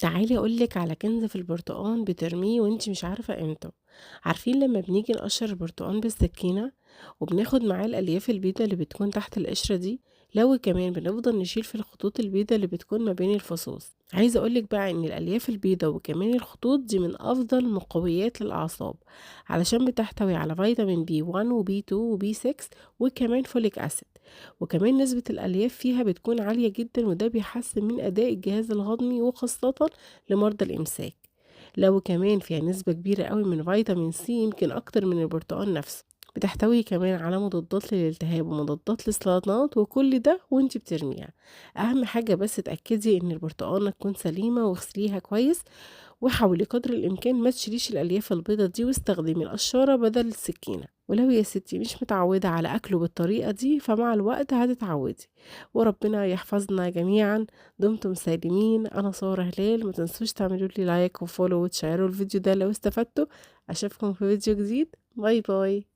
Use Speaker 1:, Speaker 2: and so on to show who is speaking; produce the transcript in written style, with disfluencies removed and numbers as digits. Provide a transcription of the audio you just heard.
Speaker 1: تعالي أقولك على كنز في البرتقان بترميه وانتي مش عارفة قيمته. عارفين لما بنيجي نقشر البرتقان بالسكينة وبناخد معاه الألياف البيضة اللي بتكون تحت القشرة دي، لو كمان بنفضل نشيل في الخطوط البيضة اللي بتكون ما بين الفصوص. عايزة أقولك بقى إن الألياف البيضة وكمان الخطوط دي من أفضل مقويات للأعصاب، علشان بتحتوي على فيتامين بي 1 وبي 2 وبي 6 وكمان فوليك أسيد. وكمان نسبة الألياف فيها بتكون عالية جدا، وده بيحسن من أداء الجهاز الهضمي وخاصة لمرضى الإمساك. لو كمان فيها نسبة كبيرة قوي من فيتامين سي، يمكن أكتر من البرتقال نفسه. بتحتوي كمان على مضادات للالتهاب ومضادات للسرطانات، وكل ده وانتي بترميها. أهم حاجة بس تأكدي إن البرتقانة تكون سليمة واغسليها كويس، وحاولي قدر الإمكان ما تشيليش الألياف البيضة دي واستخدمي القشارة بدل السكينة. ولو يا ستي مش متعودة على أكله بالطريقة دي، فمع الوقت هتتعودي. وربنا يحفظنا جميعا. دمتم سالمين. أنا سارة هلال. ما تنسوش تعملوا لي لايك وفولو وتشيروا الفيديو ده لو استفدتوا. أشوفكم في فيديو جديد. باي باي.